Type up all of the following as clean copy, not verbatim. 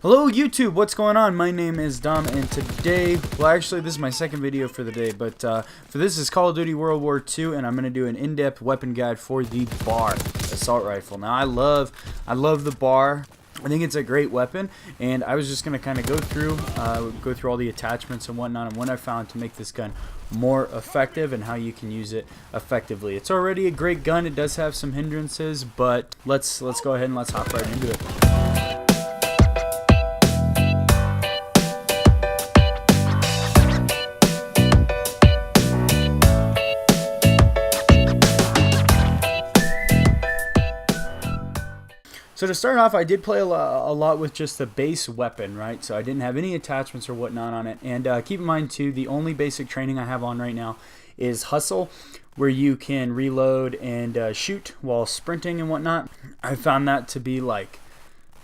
Hello YouTube, what's going on? My name is Dom, and today, well actually this is my second video for the day, but for this is Call of Duty World War II, and I'm going to do an in-depth weapon guide for the BAR assault rifle. Now I love the BAR. I think it's a great weapon, and I was just going to kind of go through all the attachments and whatnot, and what I found to make this gun more effective and how you can use it effectively. It's already a great gun. It does have some hindrances, but let's go ahead and let's hop right into it. So to start off, I did play a lot with just the base weapon, right? So I didn't have any attachments or whatnot on it. And keep in mind too, the only basic training I have on right now is Hustle, where you can reload and shoot while sprinting and whatnot. I found that to be like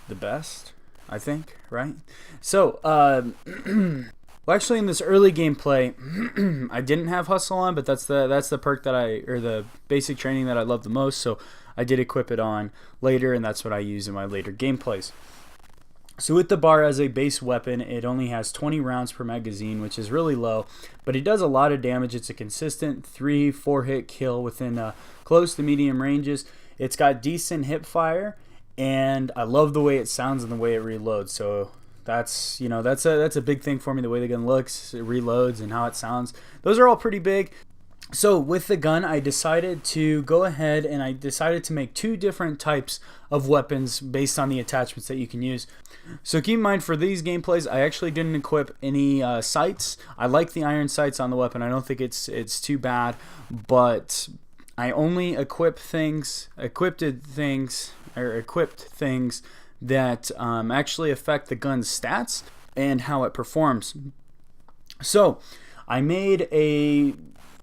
the best, I think, right? So, well, actually in this early gameplay, I didn't have Hustle on, but that's the perk that or the basic training that I love the most. So I did equip it on later, and that's what I use in my later gameplays. So with the BAR as a base weapon, it only has 20 rounds per magazine, which is really low, but it does a lot of damage. It's a consistent 3-4 hit kill within close to medium ranges. It's got decent hip fire, and I love the way it sounds and the way it reloads. So that's a big thing for me, the way the gun looks, it reloads, and how it sounds. Those are all pretty big. So with the gun, I decided to go ahead and I decided to make two different types of weapons based on the attachments that you can use. So keep in mind, for these gameplays, I actually didn't equip any sights. I like the iron sights on the weapon. I don't think it's too bad, but I only equipped things that actually affect the gun's stats and how it performs. So I made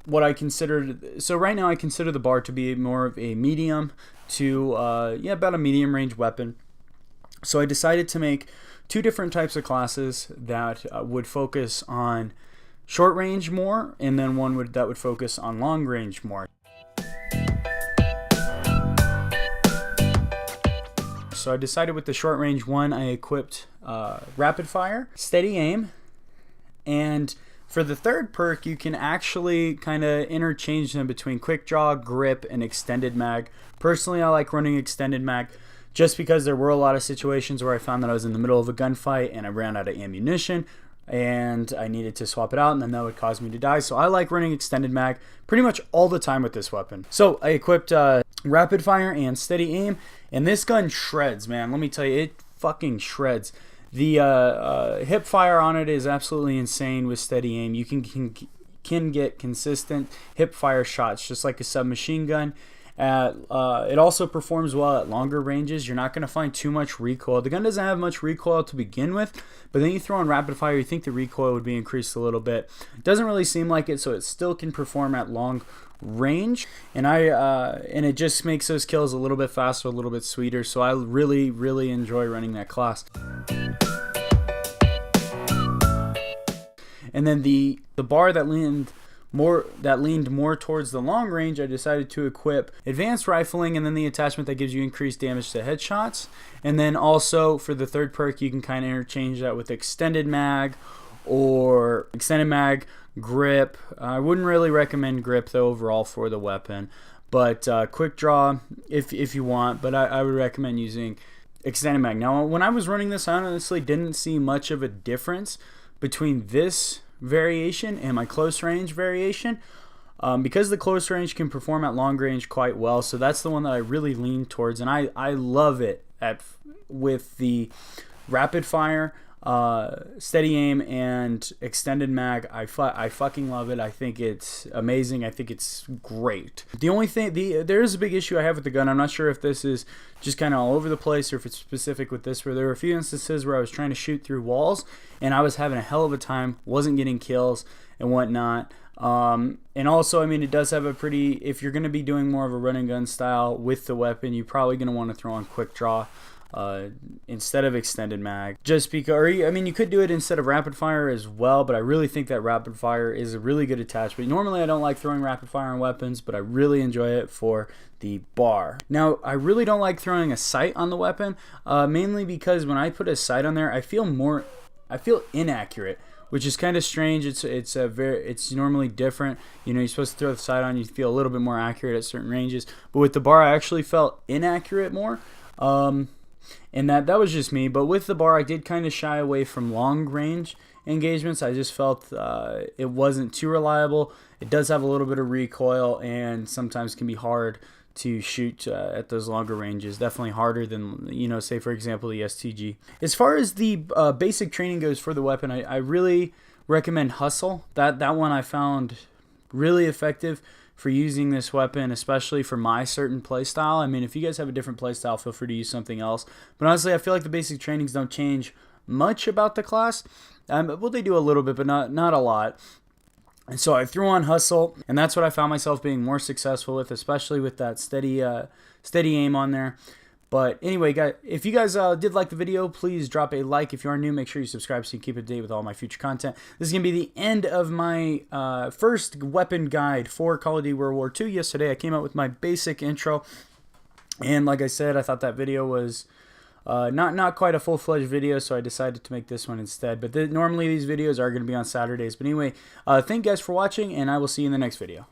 so right now I consider the BAR to be more of a medium to about a medium range weapon. So I decided to make two different types of classes that would focus on short range more, and then one that would focus on long range more. So I decided with the short range one, I equipped rapid fire, steady aim, and for the third perk, you can actually kind of interchange them between quick draw, grip, and extended mag. Personally, I like running extended mag just because there were a lot of situations where I found that I was in the middle of a gunfight and I ran out of ammunition and I needed to swap it out, and then that would cause me to die. So I like running extended mag pretty much all the time with this weapon. So I equipped rapid fire and steady aim, and this gun shreds, man. Let me tell you, it fucking shreds. The hip fire on it is absolutely insane with steady aim. You can get consistent hip fire shots just like a submachine gun. It also performs well at longer ranges. You're not going to find too much recoil. The gun doesn't have much recoil to begin with, but then you throw in rapid fire, you think the recoil would be increased a little bit. It doesn't really seem like it, so it still can perform at long range, and it just makes those kills a little bit faster, a little bit sweeter. So I really enjoy running that class. And then the BAR that leaned more towards the long range, I decided to equip advanced rifling, and then the attachment that gives you increased damage to headshots. And then also for the third perk, you can kind of interchange that with extended mag, grip. I wouldn't really recommend grip though overall for the weapon, but quick draw if you want, but I would recommend using extended mag. Now when I was running this, I honestly didn't see much of a difference between this variation and my close range variation, because the close range can perform at long range quite well. So that's the one that I really lean towards, and I love it with the rapid fire, steady aim, and extended mag. I fucking love it. I think it's amazing. I think it's great. The only thing, there is a big issue I have with the gun. I'm not sure if this is just kind of all over the place or if it's specific with this, where there were a few instances where I was trying to shoot through walls and I was having a hell of a time, wasn't getting kills and whatnot. And also, I mean, it does have a if you're going to be doing more of a run and gun style with the weapon, you're probably going to want to throw on quick draw. instead of extended mag, just because, or, I mean, you could do it instead of rapid fire as well, but I really think that rapid fire is a really good attachment. Normally I don't like throwing rapid fire on weapons, but I really enjoy it for the bar. Now, I really don't like throwing a sight on the weapon, mainly because when I put a sight on there, I feel inaccurate, which is kind of strange. It's normally different. You know, you're supposed to throw the sight on, you feel a little bit more accurate at certain ranges, but with the bar I actually felt inaccurate more. And that was just me, but with the bar I did kind of shy away from long range engagements. I just felt it wasn't too reliable. It does have a little bit of recoil and sometimes can be hard to shoot at those longer ranges. Definitely harder than, you know, say for example the STG. As far as the basic training goes for the weapon, I really recommend Hustle. That one I found really effective for using this weapon, especially for my certain playstyle. I mean, if you guys have a different playstyle, feel free to use something else. But honestly, I feel like the basic trainings don't change much about the class. Well, they do a little bit, but not a lot. And so I threw on Hustle, and that's what I found myself being more successful with, especially with that steady aim on there. But anyway, guys, if you guys did like the video, please drop a like. If you are new, make sure you subscribe so you keep up to date with all my future content. This is going to be the end of my first weapon guide for Call of Duty World War II. Yesterday, I came out with my basic intro. And like I said, I thought that video was not quite a full-fledged video, so I decided to make this one instead. But normally these videos are going to be on Saturdays. But anyway, thank you guys for watching, and I will see you in the next video.